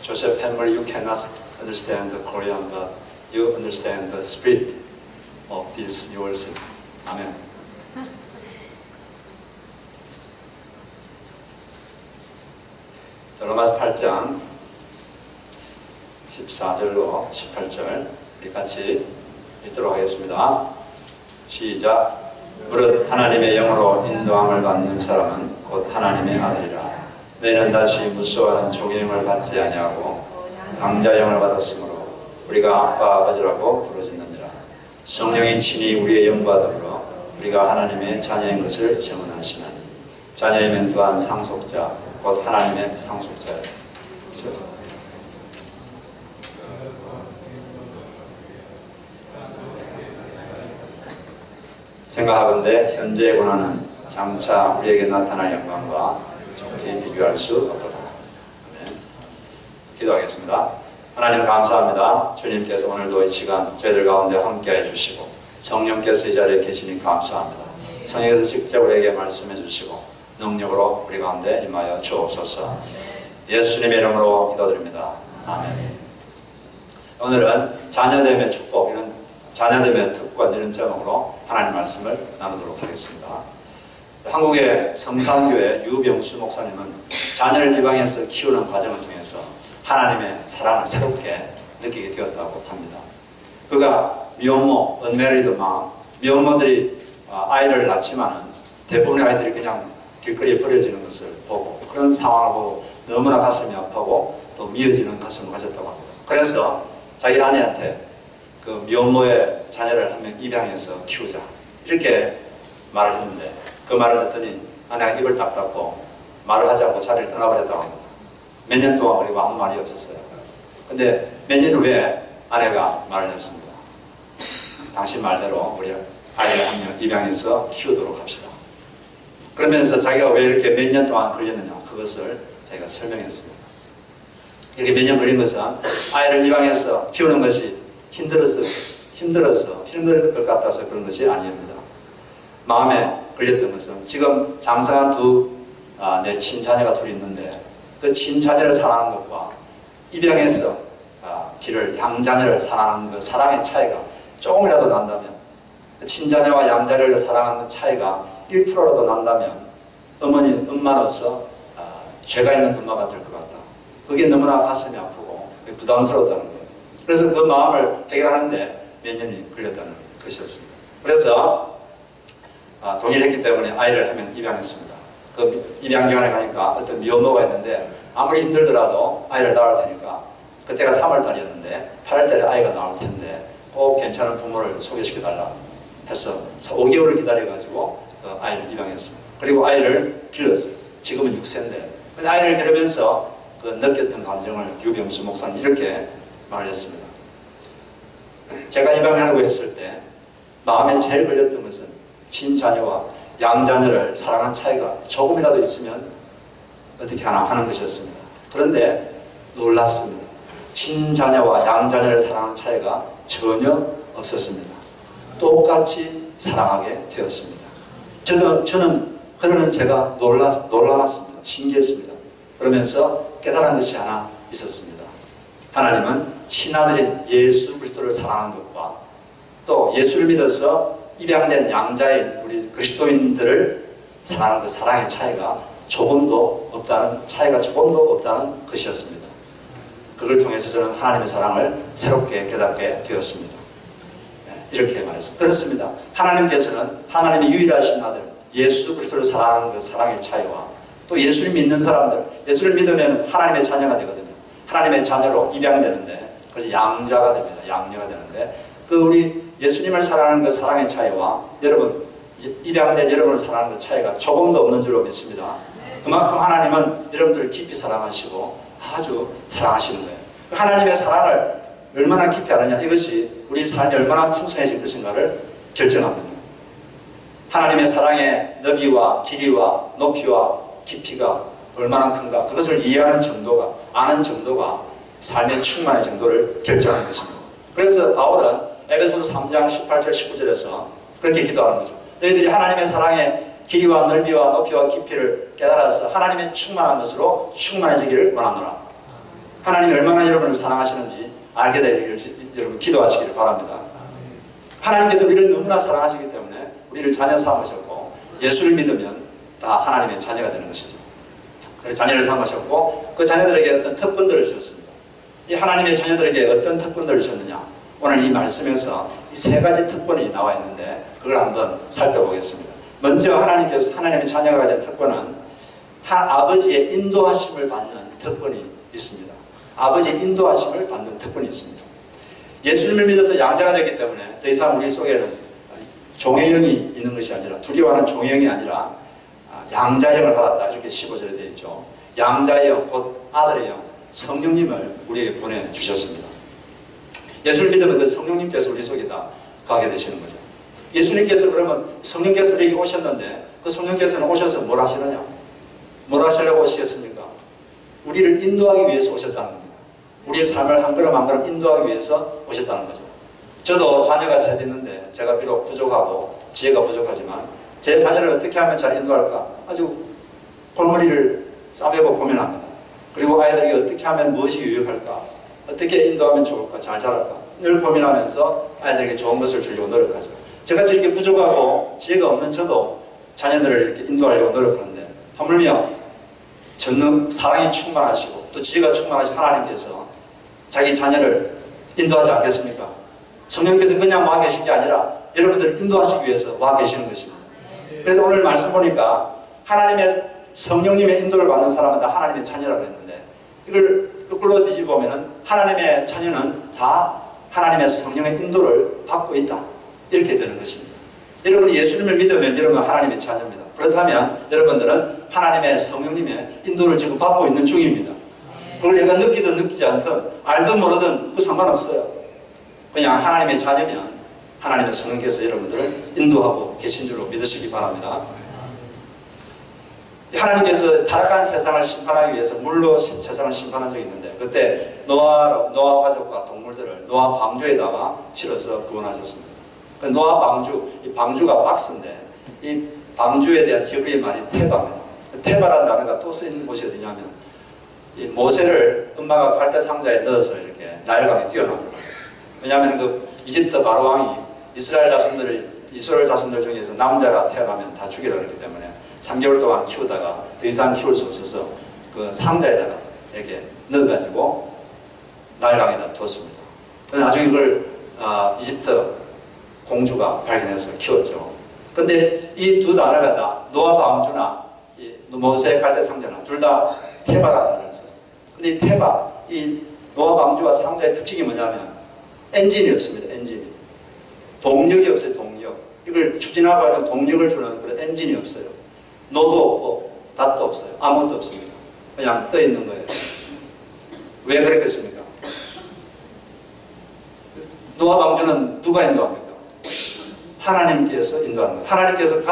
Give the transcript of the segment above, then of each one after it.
Joseph Hammer, you cannot understand the Korean, but you understand the spirit of this your sin. 아멘. 자, 로마서 8장 14절로 18절 우리 같이 읽도록 하겠습니다. 시작. 무릇 하나님의 영으로 인도함을 받는 사람은 곧 하나님의 아들이라. 너희는 다시 무수하는 종의영을 받지 아니하고 양자영을 받았으므로 우리가 아빠 아버지라고 부르짖느니라. 성령이 친히 우리의 영과 더불어 우리가 하나님의 자녀인 것을 증언하시나니 자녀이면 또한 상속자 곧 하나님의 상속자라. 생각하건대 현재의 고난은 장차 우리에게 나타날 영광과 좋게 비교할 수 없도다. 아멘. 기도하겠습니다. 하나님 감사합니다. 주님께서 오늘도 이 시간 저희들 가운데 함께해 주시고 성령께서 이 자리에 계시니 감사합니다. 성령께서 직접 우리에게 말씀해 주시고 능력으로 우리 가운데 임하여 주옵소서. 예수님의 이름으로 기도드립니다. 아멘. 오늘은 자녀됨의 축복, 이런 자녀됨의 특권, 이런 제목으로 하나님 말씀을 나누도록 하겠습니다. 한국의 성산교회 유병수 목사님은 자녀를 이방에서 키우는 과정을 통해서 하나님의 사랑을 새롭게 느끼게 되었다고 합니다. 그가 미혼모, unmarried mom, 미혼모들이 아이를 낳지만은 대부분의 아이들이 그냥 길거리에 버려지는 것을 보고 그런 상황을 보고 너무나 가슴이 아프고 또 미어지는 가슴을 가졌다고 합니다. 그래서 자기 아내한테 그 미혼모의 자녀를 한 명 입양해서 키우자 이렇게 말을 했는데 그 말을 듣더니 아내가 입을 딱 닫고 말을 하지 않고 자리를 떠나버렸다고 합니다. 몇 년 동안 그리고 아무 말이 없었어요. 근데 몇 년 후에 아내가 말을 했습니다. 당신 말대로 우리 아이를 한 명 입양해서 키우도록 합시다. 그러면서 자기가 왜 이렇게 몇 년 동안 걸렸느냐 그것을 자기가 설명했습니다. 이렇게 몇 년 걸린 것은 아이를 입양해서 키우는 것이 힘들 것 같아서 그런 것이 아닙니다. 마음에 걸렸던 것은 지금 장사한 내 친자녀가 둘이 있는데 그 친자녀를 사랑하는 것과 입양해서 양자녀를 사랑하는 그 사랑의 차이가 조금이라도 난다면 친자녀와 양자녀를 사랑하는 차이가 1%라도 난다면 엄마로서 죄가 있는 엄마가 될 것 같다. 그게 너무나 가슴이 아프고 부담스러웠다는 거예요. 그래서 그 마음을 해결하는데 몇 년이 걸렸다는 것이었습니다. 그래서 동의했기 때문에 아이를 한 명 입양했습니다. 그 입양기관에 가니까 어떤 미혼모가 있는데 아무리 힘들더라도 아이를 낳을 테니까 그때가 3월달이었는데 8월달에 아이가 나올 텐데 꼭 괜찮은 부모를 소개시켜달라 해서 5개월을 기다려가지고 그 아이를 입양했습니다. 그리고 아이를 길렀어요. 지금은 6세인데 근데 아이를 기르면서 그 느꼈던 감정을 유병수 목사님 이렇게 말했습니다. 제가 입양하려고 했을 때 마음에 제일 걸렸던 것은 친자녀와 양자녀를 사랑하는 차이가 조금이라도 있으면 어떻게 하나 하는 것이었습니다. 그런데 놀랐습니다. 친자녀와 양자녀를 사랑하는 차이가 전혀 없었습니다. 똑같이 사랑하게 되었습니다. 저는 그러는 제가 놀라웠습니다. 신기했습니다. 그러면서 깨달은 것이 하나 있었습니다. 하나님은 친아들인 예수 그리스도를 사랑하는 것과 또 예수를 믿어서 입양된 양자인 우리 그리스도인들을 사랑하는 그 사랑의 차이가 조금도 없다는 것이었습니다. 그걸 통해서 저는 하나님의 사랑을 새롭게 깨닫게 되었습니다. 이렇게 말했습니다. 그렇습니다. 하나님께서는 하나님의 유일하신 아들 예수 그리스도를 사랑하는 그 사랑의 차이와 또 예수를 믿는 사람들, 예수를 믿으면 하나님의 자녀가 되거든요. 하나님의 자녀로 입양되는데 그래서 양자가 됩니다. 양녀가 되는데 그 우리 예수님을 사랑하는 그 사랑의 차이와 여러분 입양된 여러분을 사랑하는 그 차이가 조금도 없는 줄로 믿습니다. 그만큼 하나님은 여러분들을 깊이 사랑하시고 아주 사랑하시는 거예요. 하나님의 사랑을 얼마나 깊이 하느냐 이것이 우리 삶이 얼마나 풍성해질 것인가를 결정합니다. 하나님의 사랑의 너비와 길이와 높이와 깊이가 얼마나 큰가 그것을 이해하는 정도가 아는 정도가 삶의 충만의 정도를 결정하는 것입니다. 그래서 바울은 에베소서 3장 18절 19절에서 그렇게 기도하는 거죠. 너희들이 하나님의 사랑의 길이와 넓이와 높이와 깊이를 깨달아서 하나님의 충만한 것으로 충만해지기를 원하노라. 하나님이 얼마나 여러분을 사랑하시는지 알게 되기를 여러분 기도하시기를 바랍니다. 하나님께서 우리를 너무나 사랑하시기 때문에 우리를 자녀 삼으셨고 예수를 믿으면 다 하나님의 자녀가 되는 것이죠. 그래서 자녀를 삼으셨고 그 자녀들에게 어떤 특권들을 주셨습니다. 이 하나님의 자녀들에게 어떤 특권들을 주셨느냐, 오늘 이 말씀에서 이 세 가지 특권이 나와 있는데 그걸 한번 살펴보겠습니다. 먼저 하나님께서 하나님의 자녀가 가진 특권은 아버지의 인도하심을 받는 특권이 있습니다. 아버지의 인도하심을 받는 특권이 있습니다. 예수님을 믿어서 양자가 되기 때문에 더 이상 우리 속에는 종의 영이 있는 것이 아니라, 두려워하는 종의 영이 아니라 양자의 영을 받았다, 이렇게 15절에 되어 있죠. 양자의 영, 곧 아들의 영, 성령님을 우리에게 보내주셨습니다. 예수를 믿으면 그 성령님께서 우리 속에 다 가게 되시는 거죠. 예수님께서 그러면 성령께서 우리에게 오셨는데 그 성령께서는 오셔서 뭘 하시느냐? 뭘 하시려고 오시겠습니까? 우리를 인도하기 위해서 오셨다는 겁니다. 우리의 삶을 한 걸음 한 걸음 인도하기 위해서 오셨다는 거죠. 저도 자녀가 셋 있는데 제가 비록 부족하고 지혜가 부족하지만 제 자녀를 어떻게 하면 잘 인도할까? 아주 골머리를 싸매고 고민합니다. 그리고 아이들에게 어떻게 하면 무엇이 유익할까? 어떻게 인도하면 좋을까? 잘 자랄까? 늘 고민하면서 아이들에게 좋은 것을 주려고 노력하죠. 저같이 이렇게 부족하고 지혜가 없는 저도 자녀들을 이렇게 인도하려고 노력하는데, 하물며 전능 사랑이 충만하시고 또 지혜가 충만하신 하나님께서 자기 자녀를 인도하지 않겠습니까? 성령께서 그냥 와 계신 게 아니라 여러분들을 인도하시기 위해서 와 계시는 것입니다. 그래서 오늘 말씀 보니까 하나님의 성령님의 인도를 받는 사람은 다 하나님의 자녀라고 했는데, 이걸 거꾸로 뒤집어보면 하나님의 자녀는 다 하나님의 성령의 인도를 받고 있다, 이렇게 되는 것입니다. 여러분이 예수님을 믿으면 여러분은 하나님의 자녀입니다. 그렇다면 여러분들은 하나님의 성령님의 인도를 지금 받고 있는 중입니다. 그걸 내가 느끼든 느끼지 않든 알든 모르든 그 상관없어요. 그냥 하나님의 자녀면 하나님의 성령께서 여러분들을 인도하고 계신 줄로 믿으시기 바랍니다. 하나님께서 타락한 세상을 심판하기 위해서 물로 세상을 심판한 적이 있는데, 그때 노아 가족과 동물들을 노아 방주에다가 실어서 구원하셨습니다. 그 노아 방주, 이 방주가 박스인데 이 방주에 대한 히브리 말이 테바입니다. 테바라는 단어가 또 쓰이는 곳이 어디냐면, 이 모세를 엄마가 갈대 상자에 넣어서 이렇게 나일강에 뛰어납니다. 왜냐하면 그 이집트 바로 왕이 이스라엘 자손들 중에서 남자가 태어나면 다 죽이라 그랬기 때문에 3개월 동안 키우다가 더 이상 키울 수 없어서 그 상자에다가 이렇게 넣어가지고 나일강에다 뒀습니다. 나중에 이걸 이집트 공주가 발견해서 키웠죠. 근데 이 두 단어가 다 노아 방주나 모세의 갈대 상자나 둘 다 테바라는 단어를 써요. 근데 이 테바, 이 노아 방주와 상자의 특징이 뭐냐면 엔진이 없습니다. 엔진이. 동력이 없어요. 동력. 이걸 추진하고 하는 동력을 주는 그런 엔진이 없어요. 노도 없고 닷도 없어요. 아무것도 없습니다. 그냥 떠 있는 거예요. 왜 그랬겠습니까? 노아 방주는 누가 인도합니까? 하나님께서 인도하는 거예요. 하나님께서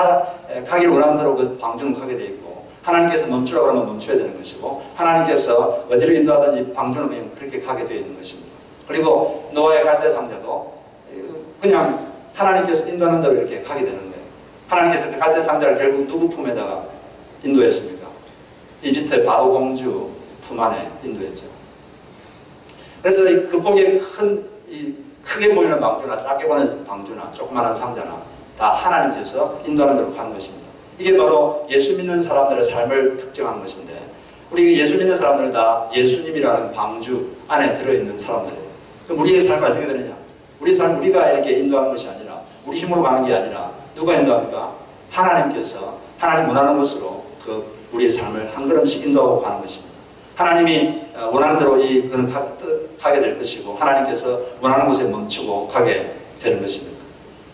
가기를 원하는 대로 그 방주는 가게 돼 있고, 하나님께서 멈추라고 하면 멈춰야 되는 것이고, 하나님께서 어디로 인도하든지 방주는 그렇게 가게 되어 있는 것입니다. 그리고 노아의 갈대 상자도 그냥 하나님께서 인도하는 대로 이렇게 가게 되는 거예요. 하나님께서 그 갈대 상자를 결국 누구 품에다가 인도했습니까? 이집트의 바로 공주 품 안에 인도했죠. 그래서 그 보기에 크게 보이는 방주나 작게 보이는 방주나 조그마한 상자나 다 하나님께서 인도하는 대로 가는 것입니다. 이게 바로 예수 믿는 사람들의 삶을 특정하는 것인데, 우리 예수 믿는 사람들은 다 예수님이라는 방주 안에 들어있는 사람들이에요. 그럼 우리의 삶은 어떻게 되느냐? 우리의 삶은 우리가 이렇게 인도하는 것이 아니라, 우리 힘으로 가는 게 아니라 누가 인도합니까? 하나님께서 하나님 원하는 것으로 우리의 삶을 한 걸음씩 인도하고 가는 것입니다. 하나님이 원하는 대로 그는 가게 될 것이고, 하나님께서 원하는 곳에 멈추고 가게 되는 것입니다.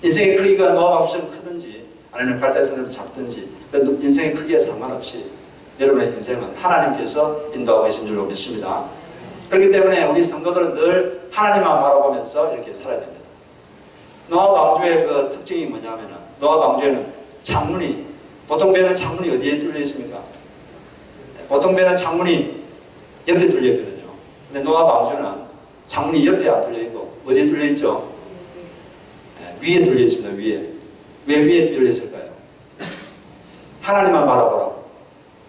인생의 크기가 노아 방주처럼 크든지 아니면 갈대선처럼 작든지 그 인생의 크기에 상관없이 여러분의 인생은 하나님께서 인도하고 계신 줄로 믿습니다. 그렇기 때문에 우리 성도들은 늘 하나님만 바라보면서 이렇게 살아야 됩니다. 노아 방주의 그 특징이 뭐냐면, 노아 방주에는 창문이, 보통 배는 창문이 어디에 뚫려 있습니까? 보통 배는 창문이 옆에 뚫려 있거든요. 근데 노아 방주는 창문이 옆에 안 뚫려 있고 어디에 뚫려 있죠? 위에 뚫려 있습니다. 위에. 왜 위에 뚫려 있을까요? 하나님만 바라보라고.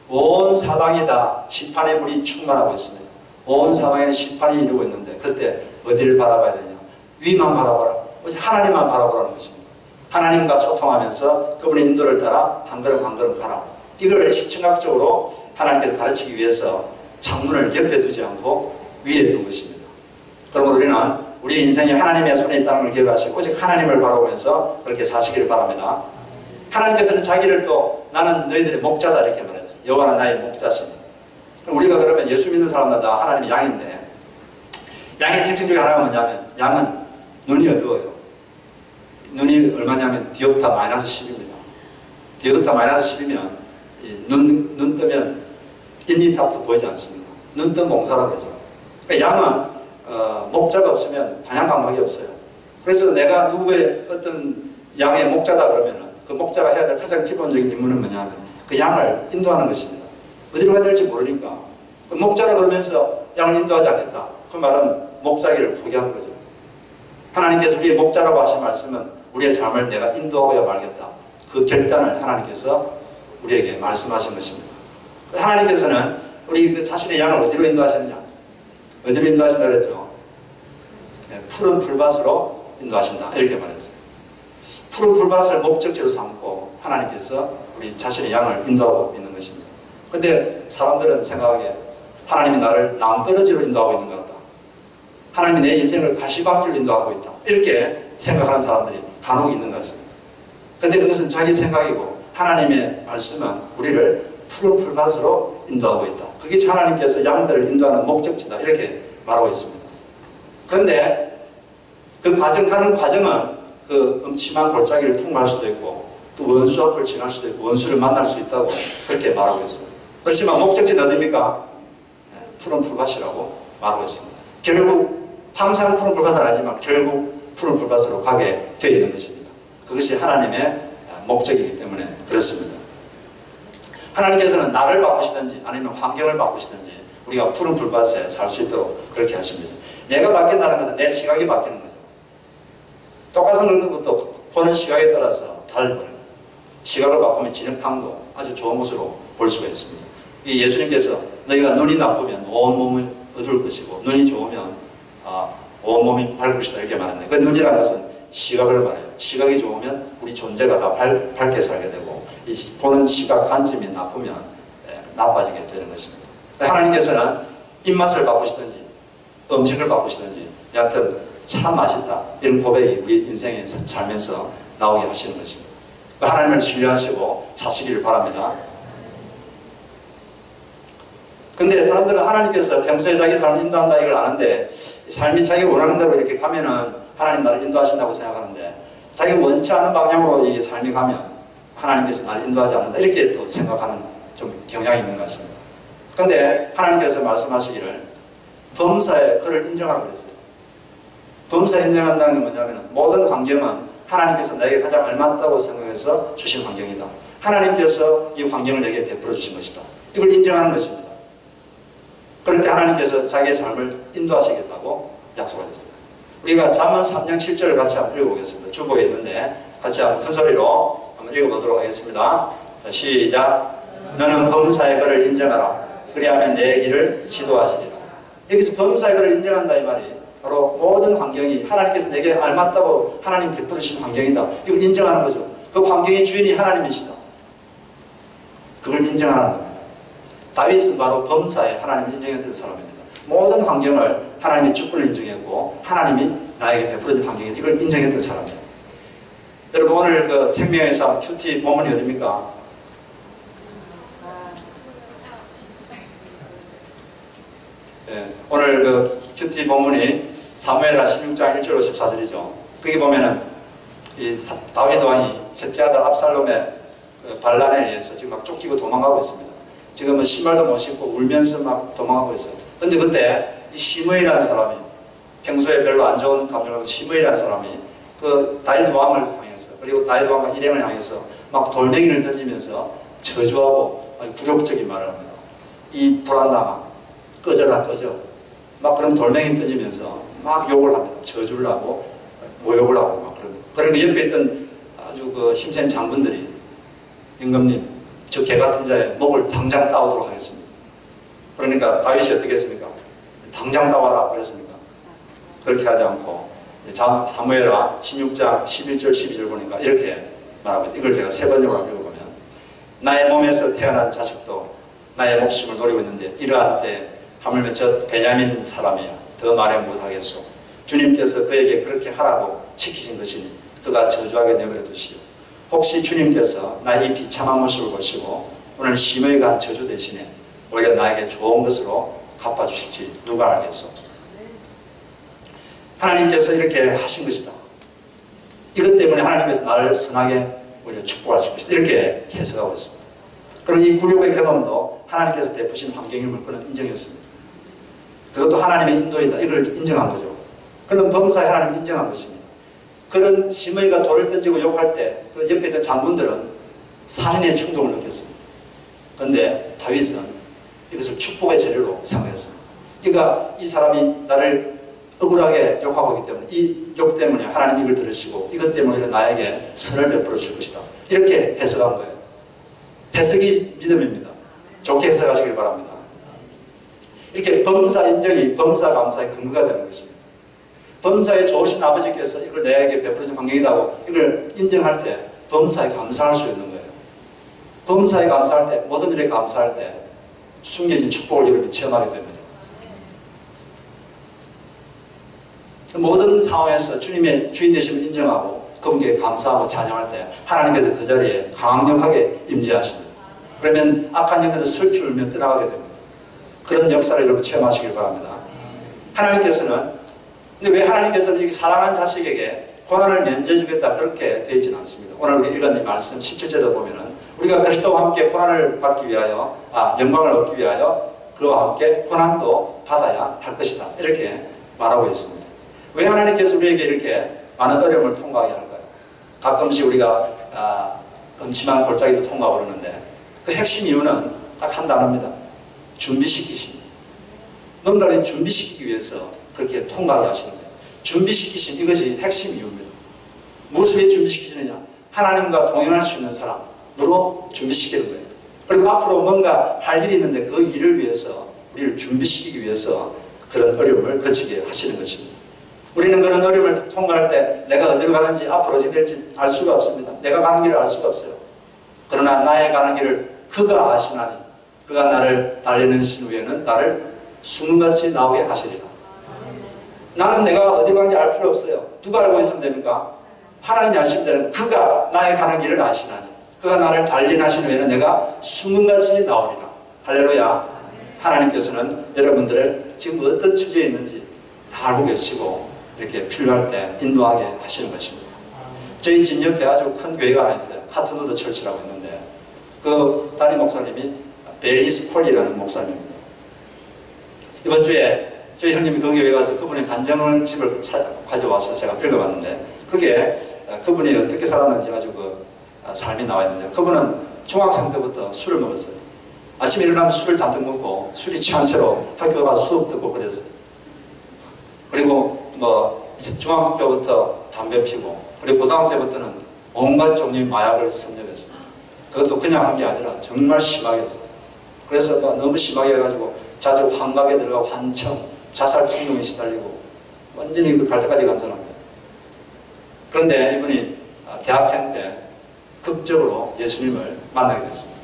온 사방이 다 심판의 불이 충만하고 있습니다. 온 사방에 심판이 이루고 있는데 그때 어디를 바라봐야 되냐? 위만 바라봐라. 오직 하나님만 바라보라는 것입니다. 하나님과 소통하면서 그분의 인도를 따라 한 걸음 한 걸음 가라. 이걸 시청각적으로 하나님께서 가르치기 위해서 창문을 옆에 두지 않고 위에 둔 것입니다. 그러므로 우리는 우리 인생이 하나님의 손에 있다는 걸 기억하시고 오직 하나님을 바라보면서 그렇게 사시기를 바랍니다. 하나님께서는 자기를 또 나는 너희들의 목자다 이렇게 말했어요. 여호와는 나의 목자시니. 우리가 그러면 예수 믿는 사람마다 다 하나님이 양인데 양의 특징 중에 하나가 뭐냐면 양은 눈이 어두워요. 눈이 얼마냐면 디옵타 마이너스 10입니다. 디옵타 마이너스 10이면 눈 뜨면 1미터도 보이지 않습니다. 눈 뜬 봉사라고 그러죠. 그러니까 양은 목자가 없으면 방향 감각이 없어요. 그래서 내가 누구의 어떤 양의 목자다 그러면 그 목자가 해야 될 가장 기본적인 임무는 뭐냐면 그 양을 인도하는 것입니다. 어디로 가야 될지 모르니까 그 목자라 그러면서 양을 인도하지 않겠다. 그 말은 목자기를 포기하는 거죠. 하나님께서 우리의 목자라고 하신 말씀은 우리의 삶을 내가 인도하고야 말겠다. 그 결단을 하나님께서 우리에게 말씀하신 것입니다. 하나님께서는 우리 그 자신의 양을 어디로 인도하셨느냐? 어디로 인도하신다 그랬죠? 푸른 풀밭으로 인도하신다. 이렇게 말했어요. 푸른 풀밭을 목적지로 삼고 하나님께서 우리 자신의 양을 인도하고 있는 것입니다. 근데 사람들은 생각하기에 하나님이 나를 낭떠러지로 인도하고 있는 것 같다. 하나님이 내 인생을 가시밭길로 인도하고 있다. 이렇게 생각하는 사람들이 간혹 있는 것 같습니다. 근데 그것은 자기 생각이고 하나님의 말씀은 우리를 푸른 풀밭으로 인도하고 있다. 그게 하나님께서 양들을 인도하는 목적지다. 이렇게 말하고 있습니다. 그런데 그 가는 과정은 그 음침한 골짜기를 통과할 수도 있고 또 원수 앞을 지날 수도 있고 원수를 만날 수 있다고 그렇게 말하고 있어요. 그렇지만 목적지는 어디입니까? 푸른 풀밭이라고 말하고 있습니다. 결국 항상 푸른 풀밭은 아니지만 결국 푸른 풀밭으로 가게 되어 있는 것입니다. 그것이 하나님의 목적이기 때문에 그렇습니다. 하나님께서는 나를 바꾸시든지 아니면 환경을 바꾸시든지 우리가 푸른 풀밭에 살 수 있도록 그렇게 하십니다. 내가 바뀐다는 것은 내 시각이 바뀌는 거죠. 똑같은 것도 보는 시각에 따라서 다르거든요. 시각을 바꾸면 진흙탕도 아주 좋은 것으로 볼 수가 있습니다. 이 예수님께서 너희가 눈이 나쁘면 온 몸을 어두울 것이고 눈이 좋으면 온 몸이 밝을 것이다 이렇게 말했는데 그 눈이라는 것은 시각을 말해요. 시각이 좋으면 우리 존재가 다 밝게 살게 되고 이 보는 시각 관점이 나쁘면 나빠지게 되는 것입니다. 하나님께서는 입맛을 바꾸시든지 음식을 바꾸시든지 여하튼 참 맛있다 이런 고백이 우리 인생에 살면서 나오게 하시는 것입니다. 하나님을 신뢰하시고 사시기를 바랍니다. 근데 사람들은 하나님께서 평소에 자기 삶을 인도한다 이걸 아는데 삶이 자기가 원하는 대로 이렇게 가면은 하나님 나를 인도하신다고 생각하는데 자기가 원치 않은 방향으로 이 삶이 가면 하나님께서 나를 인도하지 않는다 이렇게 또 생각하는 좀 경향이 있는 것 같습니다. 그런데 하나님께서 말씀하시기를 범사에 그를 인정하라고 그랬어요. 범사에 인정한다는 게 뭐냐면 모든 환경은 하나님께서 나에게 가장 알맞다고 생각해서 주신 환경이다. 하나님께서 이 환경을 내게 베풀어 주신 것이다. 이걸 인정하는 것입니다. 그런데 하나님께서 자기의 삶을 인도하시겠다고 약속하셨어요. 우리가 잠언 3장 7절을 같이 한번 읽어보겠습니다. 주보에 있는데 같이 한번 큰 소리로 한번 읽어보도록 하겠습니다. 시작. 너는 범사의 그를 인정하라. 그리하면 내 길을 지도하시리라. 여기서 범사의 그를 인정한다 이 말이 바로 모든 환경이 하나님께서 내게 알맞다고 하나님 베풀으신 환경이다. 이걸 인정하는 거죠. 그 환경의 주인이 하나님이시다. 그걸 인정하는 겁니다. 다윗은 바로 범사에 하나님을 인정했던 사람입니다. 모든 환경을 하나님의 주권을 인정했고 하나님이 나에게 베풀어준 환경이 이걸 인정했던 사람이에요. 여러분 오늘 그 생명의 삶 큐티 본문이 어디입니까? 네, 오늘 그 큐티 본문이 사무엘하 16장 1절로 14절이죠. 거기 보면은 이 다윗 왕이 셋째 아들 압살롬의 그 반란에 의해서 지금 막 쫓기고 도망가고 있습니다. 지금은 신발도 못 신고 울면서 막 도망가고 있어요. 그런데 그때 이 시므이라는 사람이 평소에 별로 안 좋은 감정을 가지고 시므이라는 사람이 그 다윗 왕을 향해서 그리고 다윗 왕과 일행을 향해서 막 돌멩이를 던지면서 저주하고 굴욕적인 말을 합니다. 이 불안당아 꺼져라 꺼져 막 그런 돌멩이 던지면서 막 욕을 합니다. 저주를 하고 모욕을 하고 막 그런. 그러니까 옆에 있던 아주 그 힘센 장군들이 임금님 저 개 같은 자의 목을 당장 따오도록 하겠습니다. 그러니까 다윗이 어떻게 했습니까? 당장 나와라 그랬습니까? 그렇게 하지 않고 사무엘하 16장 11절 12절 보니까 이렇게 말하고 있어요. 이걸 제가 세 번역으로 읽어보면 나의 몸에서 태어난 자식도 나의 목숨을 노리고 있는데 이러한 때 하물며 저 베냐민 사람이야 더 말해 못하겠소. 주님께서 그에게 그렇게 하라고 시키신 것이니 그가 저주하게 내버려 두시오. 혹시 주님께서 나의 이 비참한 모습을 보시고 오늘 심하게 간 저주 대신에 오히려 나에게 좋은 것으로 갚아주실지 누가 알겠소. 하나님께서 이렇게 하신 것이다. 이것 때문에 하나님께서 나를 선하게 오히려 축복하실 것이다. 이렇게 해석하고 있습니다. 그럼 이 굴욕의 경험도 하나님께서 베푸신 환경임을 그는 인정했습니다. 그것도 하나님의 인도이다. 이걸 인정한 거죠. 그는 범사에 하나님을 인정한 것입니다. 그런 시므이가 돌을 던지고 욕할 때 그 옆에 있던 장군들은 살인의 충동을 느꼈습니다. 그런데 다윗은 이것을 축복의 재료로 생각했습니다. 그러니까 이 사람이 나를 억울하게 욕하고 있기 때문에 이 욕 때문에 하나님 이걸 들으시고 이것 때문에 나에게 선을 베풀어 줄 것이다. 이렇게 해석한 거예요. 해석이 믿음입니다. 좋게 해석하시길 바랍니다. 이렇게 범사 인정이 범사 감사의 근거가 되는 것입니다. 범사에 좋으신 아버지께서 이걸 내게 베풀어준 환경이라고 이걸 인정할 때 범사에 감사할 수 있는 거예요. 범사에 감사할 때 모든 일에 감사할 때 숨겨진 축복을 여러분이 체험하게 됩니다. 모든 상황에서 주님의 주인 되심을 인정하고 그분께 감사하고 찬양할 때 하나님께서 그 자리에 강력하게 임재하십니다. 그러면 악한 영들은 슬피 울며 떠나가게 됩니다. 그런 역사를 여러분 체험하시길 바랍니다. 하나님께서는 근데 왜 하나님께서는 이렇게 사랑하는 자식에게 고난을 면제해 주겠다 그렇게 되어 있지는 않습니다. 오늘 우리가 읽은 이 말씀 17절에 보면은 우리가 그리스도와 함께 고난을 받기 위하여 영광을 얻기 위하여 그와 함께 고난도 받아야 할 것이다. 이렇게 말하고 있습니다. 왜 하나님께서 우리에게 이렇게 많은 어려움을 통과하게 할까요? 가끔씩 우리가 음침한 골짜기도 통과하고 그러는데 그 핵심 이유는 딱 한 단어입니다. 준비시키십니다. 뭔가를 준비시키기 위해서 그렇게 통과하게 하시는 거예요. 준비시키신 이것이 핵심 이유입니다. 무엇을 준비시키시느냐? 하나님과 동행할 수 있는 사람으로 준비시키는 거예요. 그리고 앞으로 뭔가 할 일이 있는데 그 일을 위해서 우리를 준비시키기 위해서 그런 어려움을 거치게 하시는 것입니다. 우리는 그런 어려움을 통과할 때 내가 어디로 가는지 앞으로 어떻게 될지 알 수가 없습니다. 내가 가는 길을 알 수가 없어요. 그러나 나의 가는 길을 그가 아시나니 그가 나를 달리는 신 후에는 나를 수문같이 나오게 하시리라. 나는 내가 어디 가는지 알 필요 없어요. 누가 알고 있으면 됩니까? 하나님이 아시면 되는 그가 나의 가는 길을 아시나니 그가 나를 달리하신 후에는 내가 수문같이 나오리라. 할렐루야. 하나님께서는 여러분들을 지금 어떤 처지에 있는지 다 알고 계시고 이렇게 필요할 때 인도하게 하시는 것입니다. 저희 집 옆에 아주 큰 교회가 하나 있어요. 카트누드 철치라고 있는데 그 담임 목사님이 벨리스 콜이라는 목사님입니다. 이번 주에 저희 형님이 그 교회에 가서 그분의 간증을 집을 가져와서 제가 읽어봤는데 그게 그분이 어떻게 살았는지 아주 그 삶이 나와 있는데 그분은 중학생 때부터 술을 먹었어요. 아침에 일어나면 술을 잔뜩 먹고 술이 취한 채로 학교 가서 수업 듣고 그랬어요. 그리고 뭐 중학교 때부터 담배 피고 그리고 고등학교 때부터는 온갖 종류의 마약을 섭렵했어요. 그것도 그냥 한 게 아니라 정말 심하게 했어요. 그래서 너무 심하게 해가지고 자주 환각에 들어가고 환청, 자살 충동에 시달리고 완전히 그 갈 때까지 간 사람이에요. 그런데 이분이 대학생 때 극적으로 예수님을 만나게 됐습니다.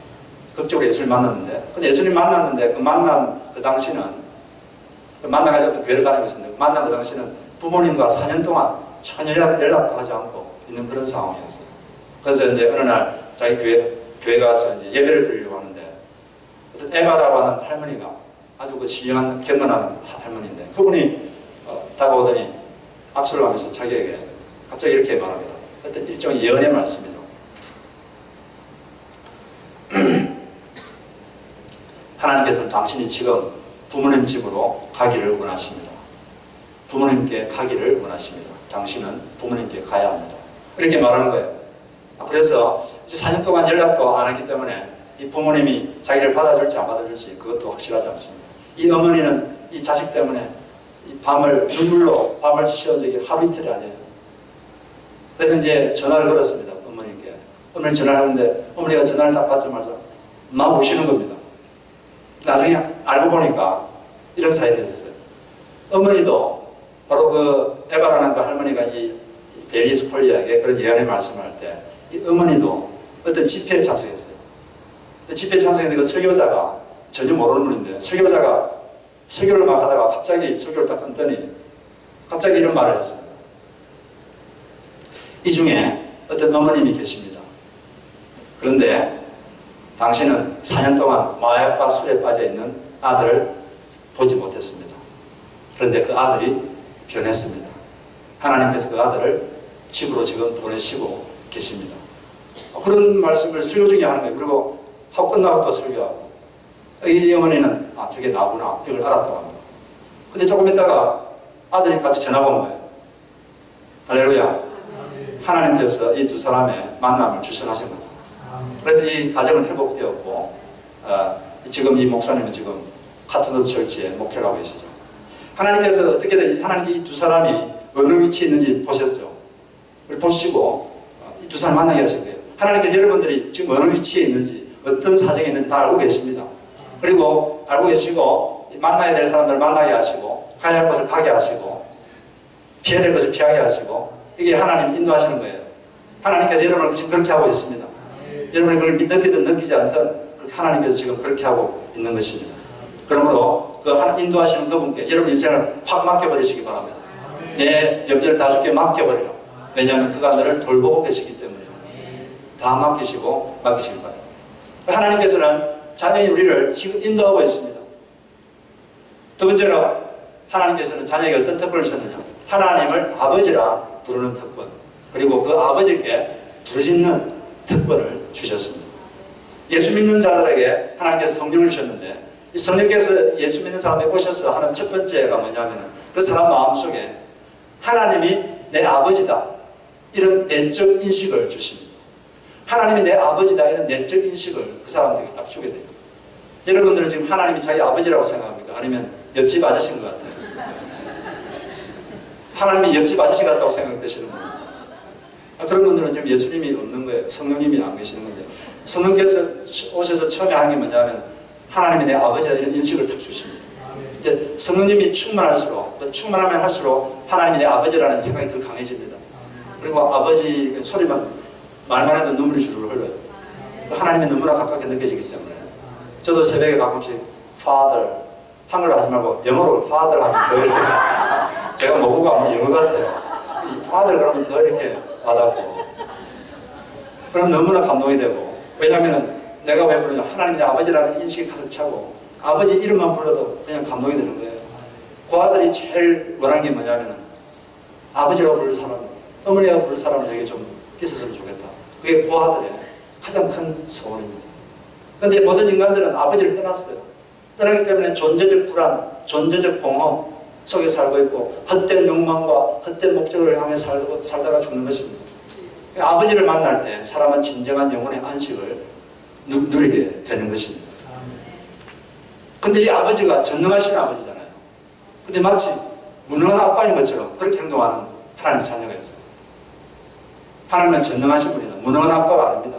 극적으로 예수님을 만났는데 근데 예수님 만났는데 그 만난 그 당시는 만나가지고 교회를 다니고 있었는데 만난 그 당시는 부모님과 4년 동안 전혀 연락도 하지 않고 있는 그런 상황이었어요. 그래서 이제 어느 날 자기 교회 가서 이제 예배를 드리려고 하는데 어떤 에바라고 하는 할머니가 아주 그 신령한 경건한 할머니인데 그분이 다가오더니 악수를 하면서 자기에게 갑자기 이렇게 말합니다. 어떤 일종의 예언의 말씀이죠. 하나님께서는 당신이 지금 부모님 집으로 가기를 원하십니다. 부모님께 가기를 원하십니다. 당신은 부모님께 가야 합니다. 이렇게 말하는 거예요. 그래서 4년 동안 연락도 안 했기 때문에 이 부모님이 자기를 받아줄지 안 받아줄지 그것도 확실하지 않습니다. 이 어머니는 이 자식 때문에 이 밤을 눈물로 밤을 지새운 적이 하루 이틀이 아니에요. 그래서 이제 전화를 걸었습니다. 어머니께. 어머니 전화를 하는데 어머니가 전화를 딱 받자마자 막 우시는 겁니다. 나중에 알고 보니까 이런 사연이 있었어요. 어머니도 바로 그 에바라는 그 할머니가 이 벨리스 폴리에게 그런 예언의 말씀을 할 때 이 어머니도 어떤 집회에 참석했어요. 집회에 참석했는데 그 설교자가 전혀 모르는 분인데 설교자가 설교를 막 하다가 갑자기 설교를 딱 끊더니 갑자기 이런 말을 했습니다. 이 중에 어떤 어머님이 계십니다. 그런데 당신은 4년 동안 마약과 술에 빠져 있는 아들을 보지 못했습니다. 그런데 그 아들이 변했습니다. 하나님께서 그 아들을 집으로 지금 보내시고 계십니다. 그런 말씀을 설교 중에 하는 거예요. 그리고 하고 끝나고 또 설교하고 이 어머니는 저게 나구나 이걸 알았다고 합니다. 근데 조금 있다가 아들이 같이 전화가 온 거예요. 할렐루야. 하나님께서 이 두 사람의 만남을 주선하신 거죠. 그래서 이 가정은 회복되었고 지금 이 목사님은 지금 카트노드 철치에 목회를 하고 계시죠. 하나님께서 어떻게든 하나님께 이 두 사람이 어느 위치에 있는지 보셨죠. 그걸 보시고 이 두 사람 만나게 하신 거예요. 하나님께서 여러분들이 지금 어느 위치에 있는지 어떤 사정에 있는지 다 알고 계십니다. 그리고 알고 계시고 만나야 될 사람들을 만나게 하시고 가야 할 것을 가게 하시고 피해야 될 것을 피하게 하시고 이게 하나님 인도하시는 거예요. 하나님께서 여러분을 지금 그렇게 하고 있습니다. 여러분이 그걸 느끼든 느끼지 않든 하나님께서 지금 그렇게 하고 있는 것입니다. 그러므로 그 인도하시는 그분께 여러분 인생을 확 맡겨버리시기 바랍니다. 내 염려를 다 주께 맡겨버리라. 왜냐하면 그가 너를 돌보고 계시기 때문에 다 맡기시기 바랍니다. 하나님께서는 자녀인 우리를 지금 인도하고 있습니다. 두 번째로 하나님께서는 자녀에게 어떤 특권을 주셨느냐? 하나님을 아버지라 부르는 특권, 그리고 그 아버지께 부르짖는 특권을 주셨습니다. 예수 믿는 자들에게 하나님께서 성령을 주셨는데 이 성령께서 예수 믿는 사람에 오셔서 하는 첫 번째가 뭐냐면 그 사람 마음속에 하나님이 내 아버지다 이런 내적 인식을 주십니다. 하나님이 내 아버지다 이런 내적 인식을 그 사람들에게 딱 주게 됩니다. 여러분들은 지금 하나님이 자기 아버지라고 생각합니까? 아니면 옆집 아저씨인 것 같아요? 하나님이 옆집 아저씨 같다고 생각되시는 분들, 그런 분들은 지금 예수님이 없는 거예요. 성령님이 안 계시는 건데 성령께서 오셔서 처음에 하는 게 뭐냐면 하나님이 내 아버지다 이런 인식을 딱 주십니다. 이제 성령님이 충만할수록 충만하면 할수록 하나님이 내 아버지라는 생각이 더 강해집니다. 그리고 아버지 소리만 말만 해도 눈물이 주르르 흘러요. 하나님이 너무나 가깝게 느껴지기 때문에 저도 새벽에 가끔씩 Father 한글로 하지 말고 영어로 Father 하면 더 이렇게 제가 모국어가 아마 영어 같아요. 이 Father 그러면 더 이렇게 와닿고 그럼 너무나 감동이 되고 왜냐하면 내가 왜 부르냐 하나님의 아버지라는 인식이 가득 차고 아버지 이름만 불러도 그냥 감동이 되는 거예요. 그 아들이 제일 원하는 게 뭐냐면 아버지라고 부를 사람, 어머니가 부를 사람을 내게 좀 있었으면 좋겠다. 그게 그 아들의 가장 큰 소원입니다. 그런데 모든 인간들은 아버지를 떠났어요. 떠나기 때문에 존재적 불안, 존재적 공허 속에 살고 있고 헛된 욕망과 헛된 목적을 향해 살다가 죽는 것입니다. 아버지를 만날 때 사람은 진정한 영혼의 안식을 누리게 되는 것입니다. 근데 이 아버지가 전능하신 아버지잖아요. 근데 마치 무능한 아빠인 것처럼 그렇게 행동하는 하나님의 자녀가 있어요. 하나님은 전능하신 분이다. 무능한 아빠가 아닙니다.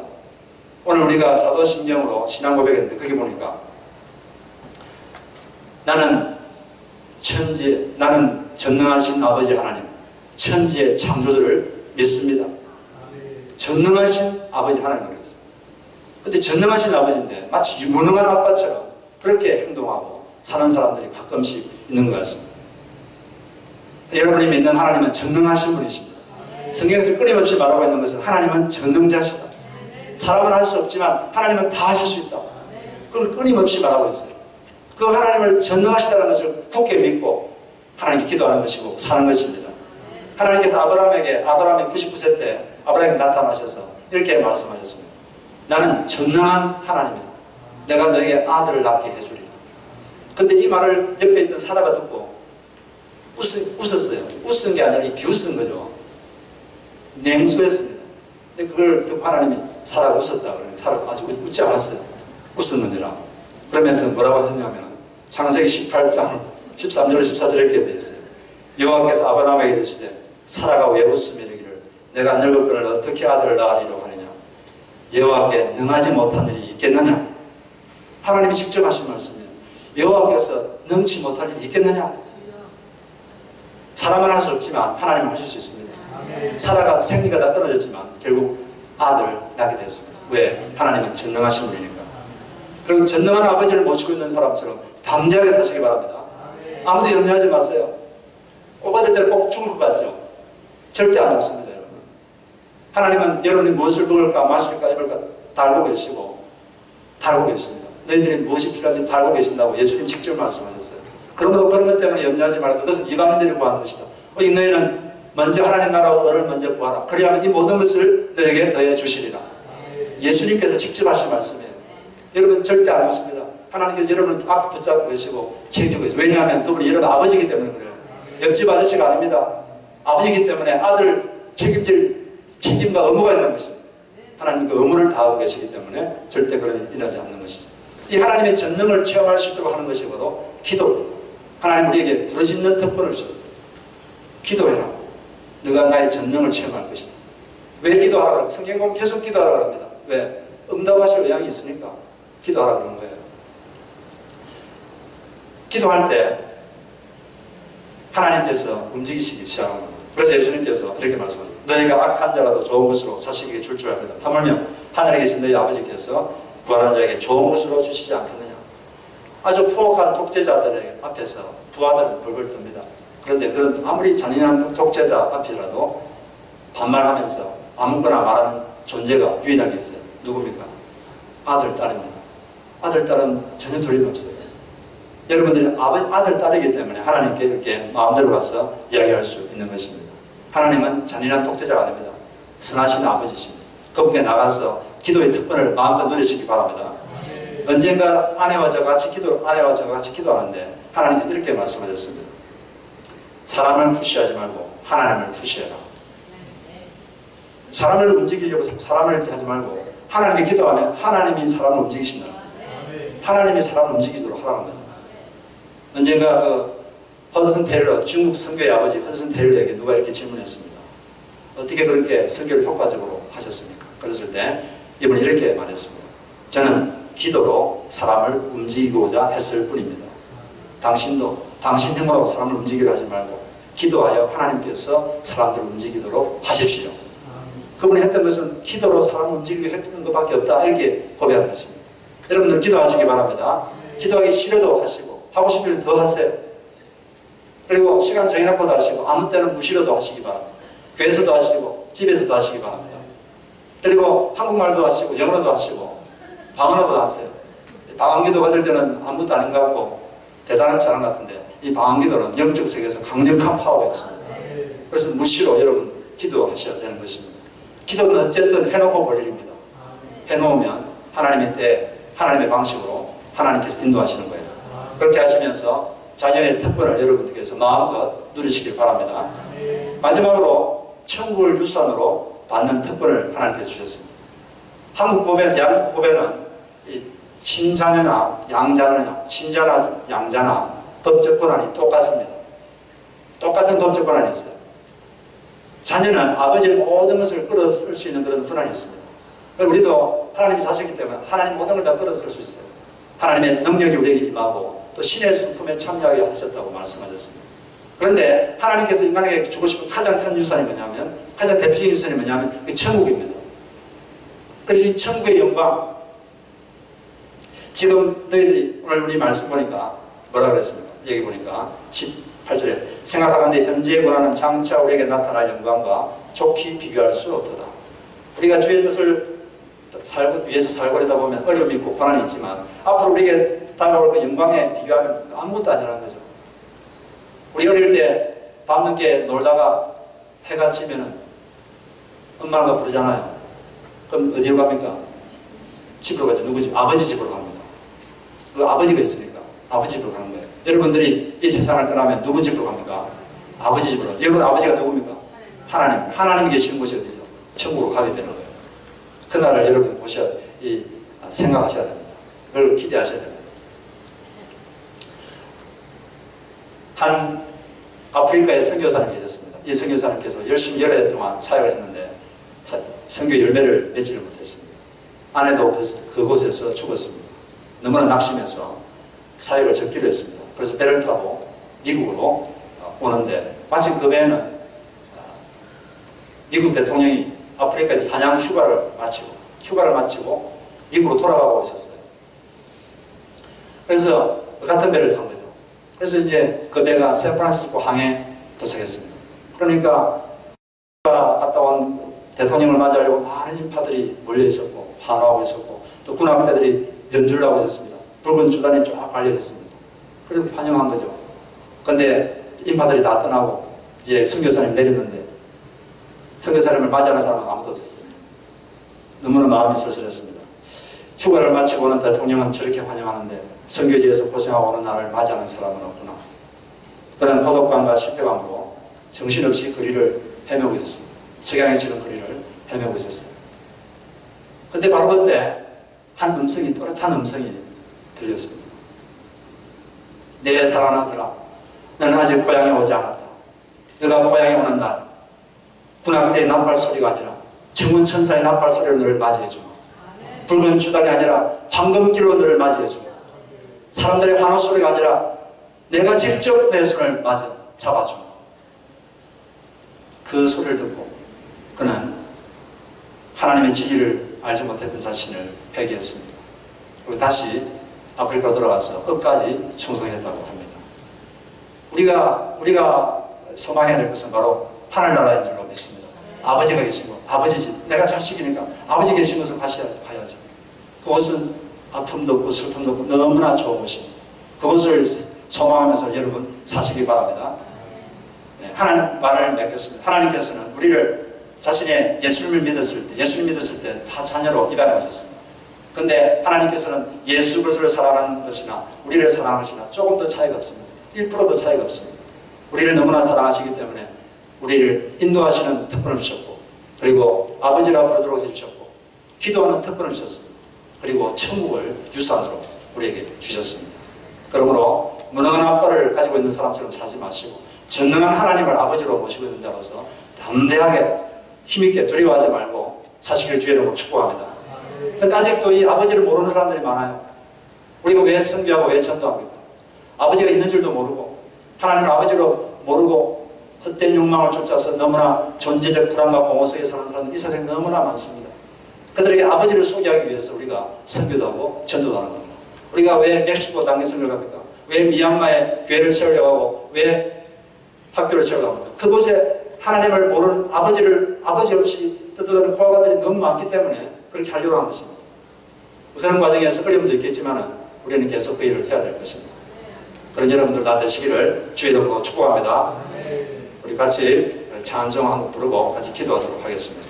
오늘 우리가 사도신경으로 신앙 고백했는데 거기 보니까 나는 전능하신 아버지 하나님, 천지의 창조주를 믿습니다. 전능하신 아버지 하나님을 했어요. 근데 전능하신 아버지인데 마치 무능한 아빠처럼 그렇게 행동하고 사는 사람들이 가끔씩 있는 것 같습니다. 여러분이 믿는 하나님은 전능하신 분이십니다. 성경에서 끊임없이 말하고 있는 것은 하나님은 전능자시다. 사람은 할 수 없지만 하나님은 다 하실 수 있다. 그걸 끊임없이 말하고 있어요. 그 하나님을 전능하시다는 것을 굳게 믿고 하나님께 기도하는 것이고 사는 것입니다. 하나님께서 아브라함이 99세 때 아브라함에게 나타나셔서 이렇게 말씀하셨습니다. 나는 전능한 하나님이다. 내가 너에게 아들을 낳게 해주리라. 근데 이 말을 옆에 있던 사다가 듣고 웃었어요. 웃은 게 아니라 비웃은 거죠. 냉소했습니다. 근데 그걸 듣고 하나님이 사다가 웃었다. 그러면 사다가 아주 웃지 않았어요. 웃었느니라. 그러면서 뭐라고 하셨냐면 창세기 18장 13절 14절 이렇게 되어 있어요. 여호와께서 아브라함에게 이르시되 사라가 왜 웃으며 이르기를 내가 늙었거늘 어떻게 아들을 낳으리로 하느냐. 여호와께 능하지 못한 일이 있겠느냐. 하나님이 직접 하신 말씀이에요. 여호와께서 능치 못할 일이 있겠느냐. 사람은 할 수 없지만 하나님은 하실 수 있습니다. 사라가 생리가 다 끊어졌지만 결국 아들 낳게 되었습니다. 왜? 하나님은 전능하신 분이니까. 그리고 전능한 아버지를 모시고 있는 사람처럼 담대하게 사시기 바랍니다. 아무도 염려하지 마세요. 꼭 얻을 때는 꼭 죽을 것 같죠? 절대 안 죽습니다, 여러분. 하나님은 여러분이 무엇을 먹을까, 마실까, 입을까 다 알고 계시고, 다 알고 계십니다. 너희들이 무엇이 필요한지 다 알고 계신다고 예수님 직접 말씀하셨어요. 그런 것 때문에 염려하지 말고 그것은 이방인들이 구하는 것이다. 너희는 먼저 하나님 나라와 을을 먼저 구하라. 그리하면 이 모든 것을 너에게 더해 주시리라. 예수님께서 직접 하신 말씀이에요. 여러분 절대 안 죽습니다. 하나님께서 여러분을 꽉 붙잡고 계시고 책임지고 계세요. 왜냐하면 그분이 여러분 아버지이기 때문에 그래요. 옆집 아저씨가 아닙니다. 아버지이기 때문에 아들 책임질 책임과 의무가 있는 것입니다. 하나님 그 의무를 다하고 계시기 때문에 절대 그런 일이 일어나지 않는 것이죠. 이 하나님의 전능을 체험할 수 있도록 하는 것이 바로 기도입니다. 하나님 우리에게 부르짖는 특권을 주셨어요. 기도해라. 네가 나의 전능을 체험할 것이다. 왜 기도하라고? 성경 보면 계속 기도하라고 합니다. 왜? 응답하실 의향이 있으니까 기도하라고 그러는 거예요. 기도할 때 하나님께서 움직이시기 시작합니다. 그래서 예수님께서 이렇게 말씀합니다. 너희가 악한 자라도 좋은 것으로 자식에게 줄 줄 압니다. 하물며 하늘에 계신 너희 아버지께서 구하는 자에게 좋은 것으로 주시지 않겠느냐. 아주 포악한 독재자들 앞에서 부하들은 벌벌 듭니다. 그런데 그런 아무리 잔인한 독재자 앞이라도 반말하면서 아무거나 말하는 존재가 유일하게 있어요. 누굽니까? 아들, 딸입니다. 아들, 딸은 전혀 두려움이 없어요. 여러분들이 아들, 딸이기 때문에 하나님께 이렇게 마음대로 가서 이야기할 수 있는 것입니다. 하나님은 잔인한 독재자가 아닙니다. 선하신 아버지십니다. 그분께 나가서 기도의 특권을 마음껏 누리시기 바랍니다. 언젠가 아내와 저와 같이 기도하는데 하나님께서 이렇게 말씀하셨습니다. 사람을 푸시하지 말고 하나님을 푸시해라. 사람을 움직이려고 사람을 이렇게 하지 말고 하나님께 기도하면 하나님이 사람을 움직이신다. 하나님이 사람을 움직이도록 하라는 거죠. 언젠가 허드슨 테일러, 중국 선교의 아버지 허드슨 테일러에게 누가 이렇게 질문했습니다. 어떻게 그렇게 설교를 효과적으로 하셨습니까? 그랬을 때 이분이 이렇게 말했습니다. 저는 기도로 사람을 움직이고자 했을 뿐입니다. 당신도 당신 힘으로 사람을 움직이려 하지 말고 기도하여 하나님께서 사람들을 움직이도록 하십시오. 그분이 했던 것은 기도로 사람을 움직이게 했던 것밖에 없다. 이렇게 고백한 것입니다. 여러분들 기도하시기 바랍니다. 기도하기 싫어도 하시고 하고 싶으면 더 하세요. 그리고 시간 정해놓고도 하시고 아무 때는 무시로도 하시기 바랍니다. 교회에서도 하시고 집에서도 하시기 바랍니다. 그리고 한국말도 하시고 영어로도 하시고 방언어도 하세요. 방언기도 받을 때는 아무것도 아닌 것 같고 대단한 자랑 같은데 이 방언기도는 영적 세계에서 강력한 파워가 있습니다. 그래서 무시로 여러분 기도하셔야 되는 것입니다. 기도는 어쨌든 해놓고 볼 일입니다. 해놓으면 하나님의 때 하나님의 방식으로 하나님께서 인도하시는 거예요. 그렇게 하시면서 자녀의 특권을 여러분들께서 마음껏 누리시길 바랍니다. 마지막으로 천국을 유산으로 받는 특권을 하나님께서 주셨습니다. 한국 법에는 친자녀나 양자녀나 친자나 양자나 법적 권한이 똑같습니다. 똑같은 법적 권한이 있어요. 자녀는 아버지의 모든 것을 끌어쓸 수 있는 그런 권한이 있습니다. 우리도 하나님이 자식이기 때문에 하나님 모든 걸 다 끌어쓸 수 있어요. 하나님의 능력이 우리에게 임하고 또 신의 성품에 참여하게 하셨다고 말씀하셨습니다. 그런데 하나님께서 인간에게 주고 싶은 가장 큰 유산이 뭐냐면 가장 대표적인 유산이 뭐냐면 그 천국입니다. 그래서 이 천국의 영광 지금 너희들이 오늘 우리 말씀 보니까 뭐라 그랬습니까? 여기 보니까 18절에 생각하건대 현재의 권한은 장차 우리에게 나타날 영광과 좋게 비교할 수 없도다. 우리가 주의 뜻을 위해서 살고 있다 보면 어려움이 있고 고난이 있지만 앞으로 우리에게 다가올 그 영광에 비교하면 아무것도 아니라는 거죠. 우리 어릴 때 밤늦게 놀다가 해가 지면은 엄마가 부르잖아요. 그럼 어디로 갑니까? 집으로 가죠. 누구 집? 아버지 집으로 갑니다. 그 아버지가 있으니까 아버지 집으로 가는 거예요. 여러분들이 이 세상을 떠나면 누구 집으로 갑니까? 아버지 집으로. 여러분 아버지가 누굽니까? 하나님. 하나님이 계시는 곳이 어디죠? 천국으로 가게 되는 거예요. 그날을 여러분 생각하셔야 됩니다. 그걸 기대하셔야 됩니다. 한 아프리카의 선교사님 계셨습니다. 이 선교사님께서 열심히 여러 해 동안 사역을 했는데 선교 열매를 맺지를 못했습니다. 아내도 그곳에서 죽었습니다. 너무나 낙심해서 사역을 접기로 했습니다. 그래서 배를 타고 미국으로 오는데 마침 그 배에는 미국 대통령이 아프리카에서 사냥 휴가를 마치고 미국으로 돌아가고 있었어요. 그래서 그 같은 배를 탄 거죠. 그래서 이제 그 배가 샌프란시스코 항에 도착했습니다. 그러니까 갔다 온 대통령을 맞이하려고 많은 인파들이 몰려 있었고 환호하고 있었고 또 군함대들이 연주를 하고 있었습니다. 붉은 주단이 쫙 발려졌습니다. 그래서 환영한 거죠. 근데 인파들이 다 떠나고 이제 선교사님 내렸는데 선교사님을 맞이하는 사람은 아무도 없었어요. 너무나 마음이 쓸쓸했습니다. 휴가를 마치고 오는 대통령은 저렇게 환영하는데 선교지에서 고생하고 오는 나를 맞이하는 사람은 없구나. 그는 고독감과 실패감으로 정신없이 거리를 헤매고 있었습니다. 석양에 지는 거리를 헤매고 있었어요. 근데 바로 그때 한 음성이, 또렷한 음성이 들렸습니다. 내 사랑하는 아들아, 너는 아직 고향에 오지 않았다. 너가 고향에 오는 날 군함대의 나팔 소리가 아니라 정운천사의 나팔 소리로 너를 맞이해주마. 붉은 주단이 아니라 황금길로 너를 맞이해주마. 사람들의 환호 소리가 아니라 내가 직접 내 손을 잡아주마. 그 소리를 듣고 그는 하나님의 진리를 알지 못했던 자신을 회개했습니다. 그리고 다시 아프리카로 돌아가서 끝까지 충성했다고 합니다. 우리가 소망해야 될 것은 바로 하늘나라인 줄로 믿습니다. 아버지가 계시고 아버지지, 내가 자식이니까 아버지 계신 곳을 가야죠. 그것은 아픔도 없고 슬픔도 없고 너무나 좋은 것입니다. 그것을 소망하면서 여러분 사시기 바랍니다. 네, 하나님 말을 맺겠습니다. 하나님께서는 우리를 자신의 예수님 믿었을 때 다 자녀로 입양하셨습니다. 근데 하나님께서는 예수 그리스도를 사랑하는 것이나 우리를 사랑하는 것이나 조금도 차이가 없습니다. 1%도 차이가 없습니다. 우리를 너무나 사랑하시기 때문에 우리를 인도하시는 특권을 주셨고, 그리고 아버지라 부르도록 해주셨고, 기도하는 특권을 주셨습니다. 그리고 천국을 유산으로 우리에게 주셨습니다. 그러므로 무능한 아빠를 가지고 있는 사람처럼 살지 마시고 전능한 하나님을 아버지로 모시고 있는 자로서 담대하게 힘있게 두려워하지 말고 사시길 주의 이름으로 축복합니다. 근데 아직도 이 아버지를 모르는 사람들이 많아요. 우리가 왜 선교하고 왜 전도합니까? 아버지가 있는 줄도 모르고 하나님을 아버지로 모르고 헛된 욕망을 쫓아서 너무나 존재적 불안과 공허 속에 사는 사람들이 이 세상에 너무나 많습니다. 그들에게 아버지를 소개하기 위해서 우리가 선교도 하고 전도도 하는 겁니다. 우리가 왜 멕시코 단기 선교를 합니까? 왜 미얀마에 교회를 세우려고 하고 왜 학교를 세우려고 합니까? 그곳에 하나님을 모르는 아버지 없이 뜯어가는 고아가들이 너무 많기 때문에 그렇게 하려고 하는 것입니다. 그런 과정에서 어려움도 있겠지만 우리는 계속 그 일을 해야 될 것입니다. 그런 여러분들 다 되시기를 주의 이름으로 축복합니다. 우리 같이 찬송 한곡 부르고 같이 기도하도록 하겠습니다.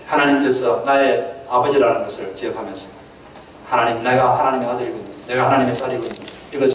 하나님께서 나의 아버지라는 것을 기억하면서 하나님, 내가 하나님의 아들이군요. 내가 하나님의 딸이군요.